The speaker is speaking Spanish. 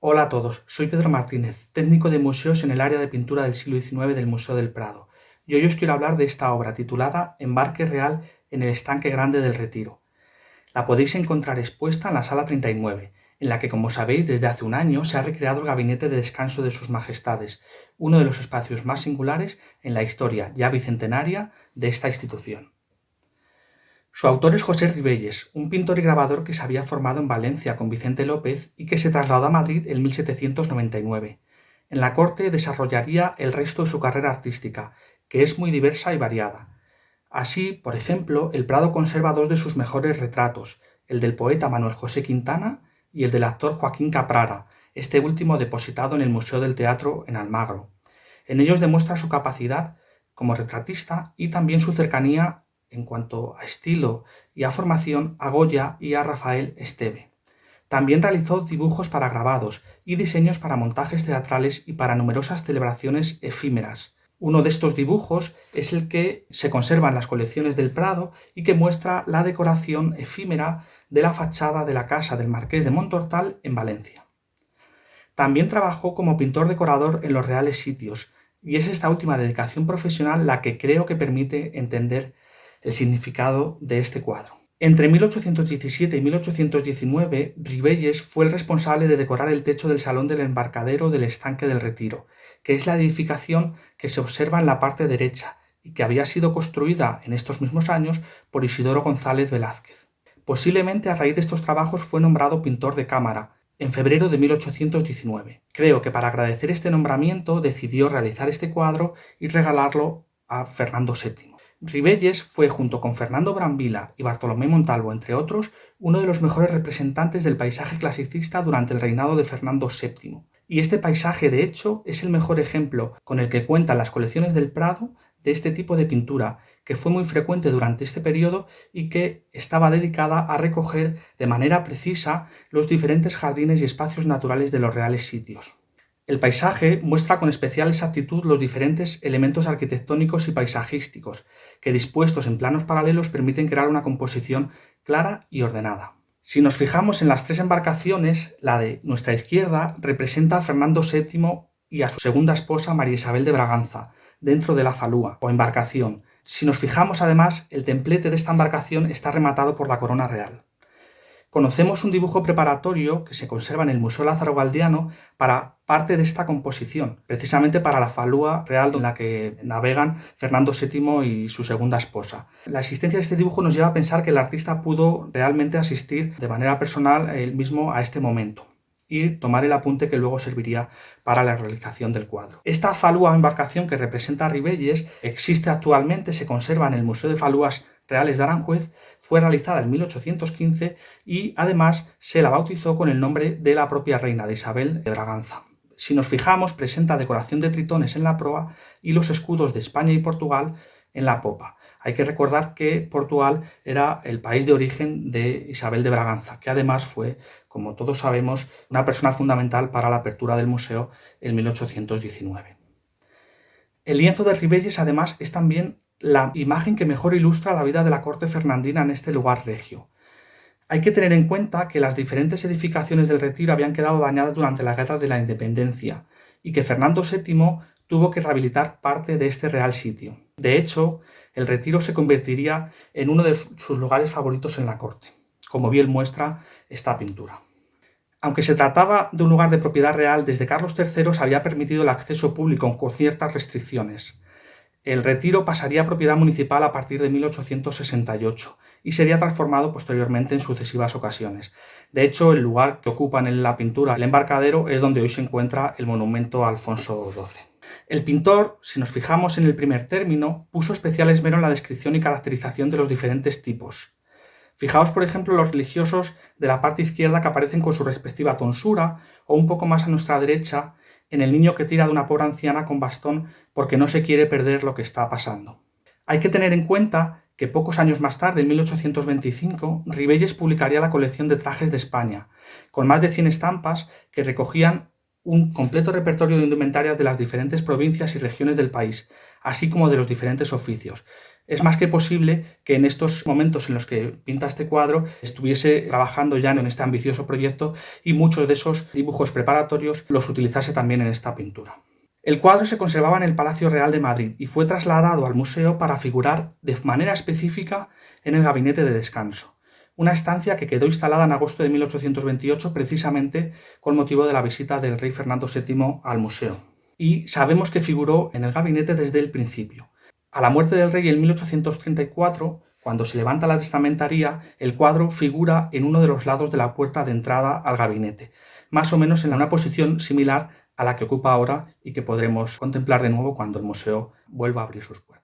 Hola a todos, soy Pedro Martínez, técnico de museos en el área de pintura del siglo XIX del Museo del Prado, y hoy os quiero hablar de esta obra titulada Embarque Real en el Estanque Grande del Retiro. La podéis encontrar expuesta en la Sala 39, en la que, como sabéis, desde hace un año se ha recreado el gabinete de descanso de sus majestades, uno de los espacios más singulares en la historia ya bicentenaria de esta institución. Su autor es José Ribelles, un pintor y grabador que se había formado en Valencia con Vicente López y que se trasladó a Madrid en 1799. En la corte desarrollaría el resto de su carrera artística, que es muy diversa y variada. Así, por ejemplo, el Prado conserva dos de sus mejores retratos, el del poeta Manuel José Quintana y el del actor Joaquín Caprara, este último depositado en el Museo del Teatro en Almagro. En ellos demuestra su capacidad como retratista y también su cercanía en cuanto a estilo y a formación a Goya y a Rafael Esteve. También realizó dibujos para grabados y diseños para montajes teatrales y para numerosas celebraciones efímeras. Uno de estos dibujos es el que se conserva en las colecciones del Prado y que muestra la decoración efímera de la fachada de la casa del Marqués de Montortal en Valencia. También trabajó como pintor decorador en los reales sitios, y es esta última dedicación profesional la que creo que permite entender el significado de este cuadro. Entre 1817 y 1819, Ribelles fue el responsable de decorar el techo del Salón del Embarcadero del Estanque del Retiro, que es la edificación que se observa en la parte derecha y que había sido construida en estos mismos años por Isidoro González Velázquez. Posiblemente a raíz de estos trabajos fue nombrado pintor de cámara en febrero de 1819. Creo que para agradecer este nombramiento decidió realizar este cuadro y regalarlo a Fernando VII. Ribelles fue, junto con Fernando Brambila y Bartolomé Montalvo, entre otros, uno de los mejores representantes del paisaje clasicista durante el reinado de Fernando VII. Y este paisaje, de hecho, es el mejor ejemplo con el que cuentan las colecciones del Prado de este tipo de pintura, que fue muy frecuente durante este periodo y que estaba dedicada a recoger de manera precisa los diferentes jardines y espacios naturales de los reales sitios. El paisaje muestra con especial exactitud los diferentes elementos arquitectónicos y paisajísticos, que dispuestos en planos paralelos permiten crear una composición clara y ordenada. Si nos fijamos en las tres embarcaciones, la de nuestra izquierda representa a Fernando VII y a su segunda esposa María Isabel de Braganza, dentro de la falúa o embarcación. Si nos fijamos además, el templete de esta embarcación está rematado por la corona real. Conocemos un dibujo preparatorio que se conserva en el Museo Lázaro Galdiano para parte de esta composición, precisamente para la falúa real en la que navegan Fernando VII y su segunda esposa. La existencia de este dibujo nos lleva a pensar que el artista pudo realmente asistir de manera personal él mismo a este momento y tomar el apunte que luego serviría para la realización del cuadro. Esta falúa o embarcación que representa a Ribelles existe actualmente, se conserva en el Museo de Falúas Reales de Aranjuez, fue realizada en 1815 y además se la bautizó con el nombre de la propia reina, de Isabel de Braganza. Si nos fijamos, presenta decoración de tritones en la proa y los escudos de España y Portugal en la popa. Hay que recordar que Portugal era el país de origen de Isabel de Braganza, que además fue, como todos sabemos, una persona fundamental para la apertura del museo en 1819. El lienzo de Ribelles, además, es también la imagen que mejor ilustra la vida de la corte fernandina en este lugar regio. Hay que tener en cuenta que las diferentes edificaciones del Retiro habían quedado dañadas durante la Guerra de la Independencia y que Fernando VII tuvo que rehabilitar parte de este real sitio. De hecho, el Retiro se convertiría en uno de sus lugares favoritos en la corte, como bien muestra esta pintura. Aunque se trataba de un lugar de propiedad real, desde Carlos III se había permitido el acceso público con ciertas restricciones. El Retiro pasaría a propiedad municipal a partir de 1868 y sería transformado posteriormente en sucesivas ocasiones. De hecho, el lugar que ocupan en la pintura el embarcadero es donde hoy se encuentra el monumento a Alfonso XII. El pintor, si nos fijamos en el primer término, puso especial esmero en la descripción y caracterización de los diferentes tipos. Fijaos, por ejemplo, los religiosos de la parte izquierda que aparecen con su respectiva tonsura, o un poco más a nuestra derecha, en el niño que tira de una pobre anciana con bastón porque no se quiere perder lo que está pasando. Hay que tener en cuenta que pocos años más tarde, en 1825, Ribelles publicaría la colección de trajes de España, con más de 100 estampas que recogían un completo repertorio de indumentarias de las diferentes provincias y regiones del país, así como de los diferentes oficios. Es más que posible que en estos momentos en los que pinta este cuadro estuviese trabajando ya en este ambicioso proyecto y muchos de esos dibujos preparatorios los utilizase también en esta pintura. El cuadro se conservaba en el Palacio Real de Madrid y fue trasladado al museo para figurar de manera específica en el gabinete de descanso, una estancia que quedó instalada en agosto de 1828 precisamente con motivo de la visita del rey Fernando VII al museo. Y sabemos que figuró en el gabinete desde el principio. A la muerte del rey en 1834, cuando se levanta la testamentaría, el cuadro figura en uno de los lados de la puerta de entrada al gabinete, más o menos en una posición similar a la que ocupa ahora y que podremos contemplar de nuevo cuando el museo vuelva a abrir sus puertas.